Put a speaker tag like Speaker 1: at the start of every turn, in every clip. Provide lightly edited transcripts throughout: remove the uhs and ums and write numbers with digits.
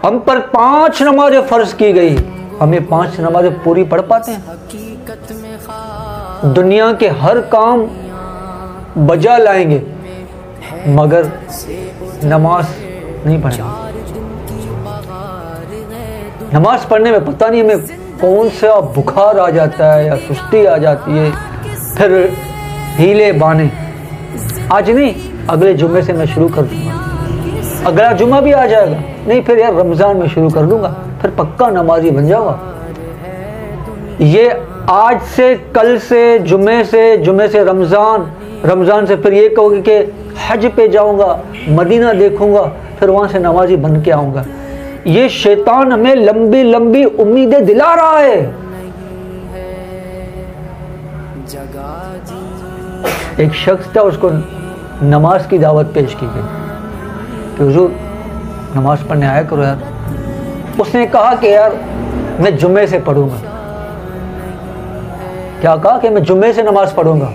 Speaker 1: हम पर 5 नमाजें फ़र्ज की गई, हमें 5 नमाजें पूरी पढ़ पाते हैं? दुनिया के हर काम बजा लाएंगे मगर नमाज नहीं पढ़ेंगे। नमाज पढ़ने में पता नहीं हमें कौन सा बुखार आ जाता है या सुस्ती आ जाती है, फिर हीले बाने। आज नहीं, अगले जुम्मे से मैं शुरू कर दूंगा। अगला जुम्मा भी आ जाएगा, नहीं फिर यार रमज़ान में शुरू कर दूंगा, फिर पक्का नमाजी बन जाऊंगा। ये आज से, कल से, जुम्मे से रमज़ान, रमज़ान से फिर ये कहोगे कि हज पे जाऊंगा, मदीना देखूंगा, फिर वहाँ से नमाजी बन के आऊँगा। ये शैतान हमें लंबी लंबी उम्मीदें दिला रहा है। एक शख्स था, उसको नमाज की दावत पेश की गई कि हुजूर नमाज पढ़ने आया करो यार। उसने कहा कि यार मैं जुम्मे से पढ़ूंगा। क्या कहा कि मैं जुम्मे से नमाज पढ़ूंगा।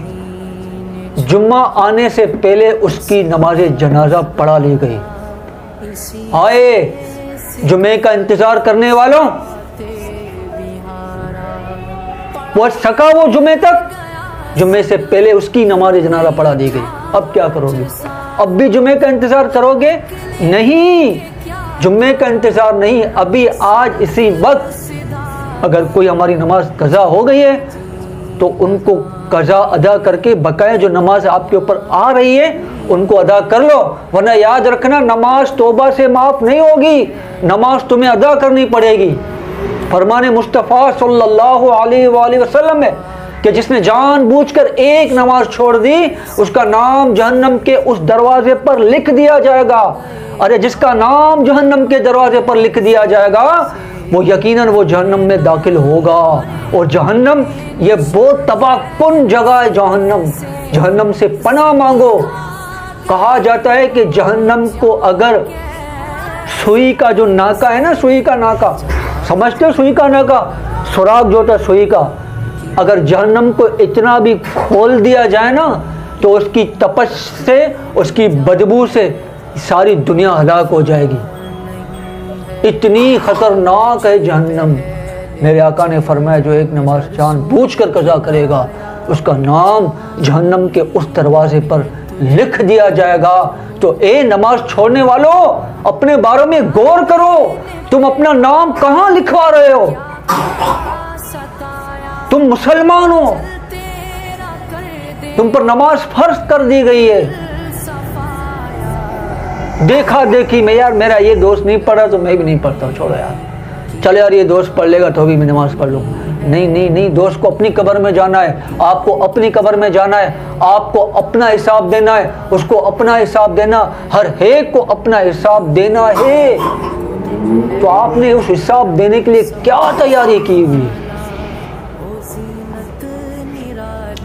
Speaker 1: जुम्मा आने से पहले उसकी नमाज जनाजा पढ़ा ली गई। आए जुम्मे का इंतजार करने वालों, वो सका वो जुम्मे तक, जुम्मे से पहले उसकी नमाज जनाजा पढ़ा दी गई। अब क्या करोगे? अब भी जुम्मे का इंतजार करोगे? नहीं, जुम्मे का इंतजार नहीं। अभी आज इसी वक्त अगर कोई हमारी नमाज कज़ा हो गई है तो उनको कज़ा अदा करके बकाया जो नमाज आपके ऊपर आ रही है उनको अदा कर लो, वरना याद रखना नमाज तौबा से माफ़ नहीं होगी, नमाज तुम्हें अदा करनी पड़ेगी। फरमाने मुस्तफ़ा सल्लल्लाहु अलैहि वसल्लम है कि जिसने जानबूझकर एक नमाज छोड़ दी उसका नाम जहन्नम के उस दरवाजे पर लिख दिया जाएगा। अरे जिसका नाम जहन्नम के दरवाजे पर लिख दिया जाएगा वो यकीनन वो जहन्नम में दाखिल होगा। और जहन्नम ये बहुत तबाहकुन जगह है। जहन्नम से पनाह मांगो। कहा जाता है कि जहन्नम को अगर सुई का जो नाका है ना, सुई का नाका, समझते हो सुई का नाका, सुराख जो होता है सुई का, अगर जहन्नम को इतना भी खोल दिया जाए ना तो उसकी तपश से, उसकी बदबू से सारी दुनिया हलाक हो जाएगी। इतनी खतरनाक है जहन्नम। मेरे आका ने फरमाया जो एक नमाज जानबूझकर कज़ा करेगा उसका नाम जहन्नम के उस दरवाजे पर लिख दिया जाएगा। तो ए नमाज छोड़ने वालों, अपने बारे में गौर करो। तुम अपना नाम कहाँ लिखवा रहे हो? तुम मुसलमान हो, तुम पर नमाज फर्ज कर दी गई है। देखा देखी में यार मेरा ये दोस्त नहीं पढ़ा तो मैं भी नहीं पढ़ता, छोड़ो यार, चल यार ये दोस्त पढ़ लेगा तो भी मैं नमाज पढ़ लूँ। नहीं नहीं नहीं, दोस्त को अपनी कब्र में जाना है, आपको अपनी कब्र में जाना है, आपको अपना हिसाब देना है, उसको अपना हिसाब देना, हर एक को अपना हिसाब देना है। तो आपने उस हिसाब देने के लिए क्या तैयारी की हुई?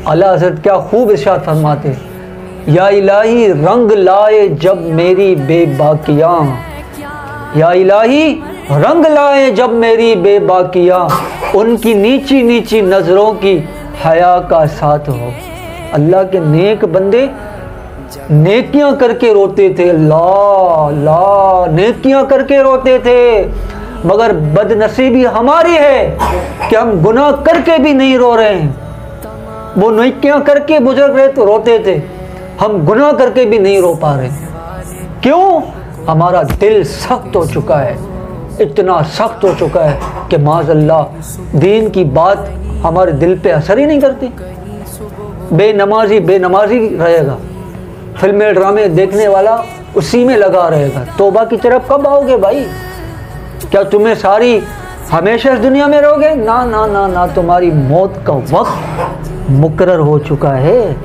Speaker 1: अल्लाह हज़रत क्या खूब इरशाद फरमाते, या इलाही रंग लाए जब मेरी बेबाकियाँ, या इलाही रंग लाए जब मेरी बेबाकियाँ, उनकी नीची नीची नज़रों की हया का साथ हो। अल्लाह के नेक बंदे नेकियां करके रोते थे, अल्लाह अल्लाह नेकियां करके रोते थे, मगर बदनसीबी हमारी है कि हम गुनाह करके भी नहीं रो रहे हैं। वो नेकियां करके बुजुर्ग रहे तो रोते थे, हम गुनाह करके भी नहीं रो पा रहे। क्यों? हमारा दिल सख्त हो चुका है, इतना सख्त हो चुका है कि माज़अल्लाह दीन की बात हमारे दिल पे असर ही नहीं करती। बेनमाजी बेनमाजी रहेगा, फिल्में ड्रामे देखने वाला उसी में लगा रहेगा। तौबा की तरफ कब आओगे भाई? क्या तुम्हें सारी हमेशा इस दुनिया में रहोगे? ना ना ना ना, तुम्हारी मौत का वक्त मुकर्रर हो चुका है,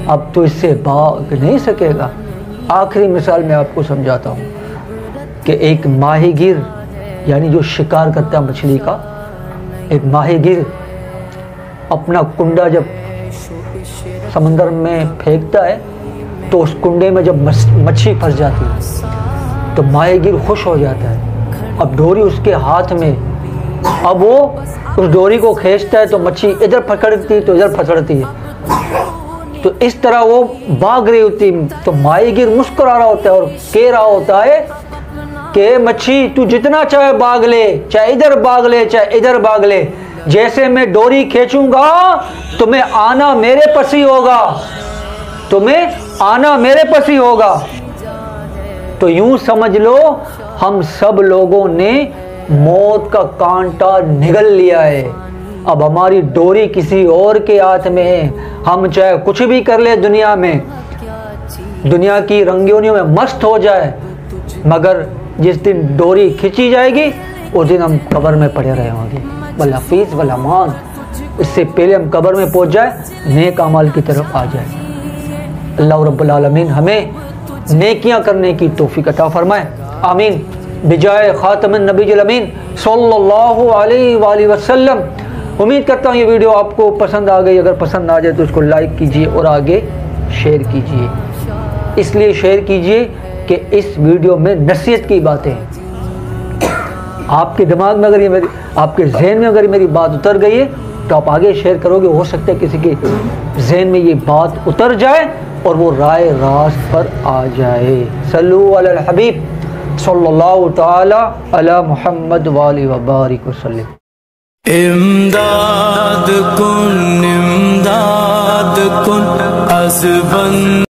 Speaker 1: अब तो इससे भाग नहीं सकेगा। आखिरी मिसाल मैं आपको समझाता हूँ कि एक माहीगीर यानी जो शिकार करता है मछली का, एक माहीगीर अपना कुंडा जब समंदर में फेंकता है तो उस कुंडे में जब मच्छी फंस जाती है तो माहीगीर खुश हो जाता है। अब डोरी उसके हाथ में, अब वो उस डोरी को खींचता है तो मच्छी इधर पकड़ती है तो इधर फंसड़ती है। तो इस तरह वो भाग रही होती, तो माहीगीर मुस्कुरा रहा होता है और कह रहा होता है कि मच्छी तू जितना चाहे भाग ले, चाहे इधर भाग ले चाहे इधर भाग ले, जैसे मैं डोरी खींचूंगा तुम्हें आना मेरे पास ही होगा, तुम्हें आना मेरे पास ही होगा। तो यूं समझ लो हम सब लोगों ने मौत का कांटा निगल लिया है। अब हमारी डोरी किसी और के हाथ में है। हम चाहे कुछ भी कर ले दुनिया में, दुनिया की रंगीनियों में मस्त हो जाए, मगर जिस दिन डोरी खींची जाएगी उस दिन हम कब्र में पड़े रहे होंगे। वल हफीज़ वल अमान। इससे पहले हम कब्र में पहुंच जाए, नेक अमाल की तरफ आ जाए। अल्लाह रब्बुल आलमीन हमें नेकियां करने की तौफीक अता फरमाए, आमीन। बिजाए खातमुन नबील अमीन सल्लल्लाहु अलैहि वसल्लम। उम्मीद करता हूँ ये वीडियो आपको पसंद आ गई। अगर पसंद आ जाए तो उसको लाइक कीजिए और आगे शेयर कीजिए। इसलिए शेयर कीजिए कि इस वीडियो में नसीहत की बातें हैं। आपके दिमाग में अगर ये मेरी, आपके जहन में अगर मेरी बात उतर गई है तो आप आगे शेयर करोगे, हो सकता है किसी के जहन में ये बात उतर जाए और वो राय रास्त पर आ जाए। सल्लु अलल हबीब सल्लल्लाहु तआला अला मुहम्मद वाली व बारिक वसल्लम। इमदाद कुन अज़बन।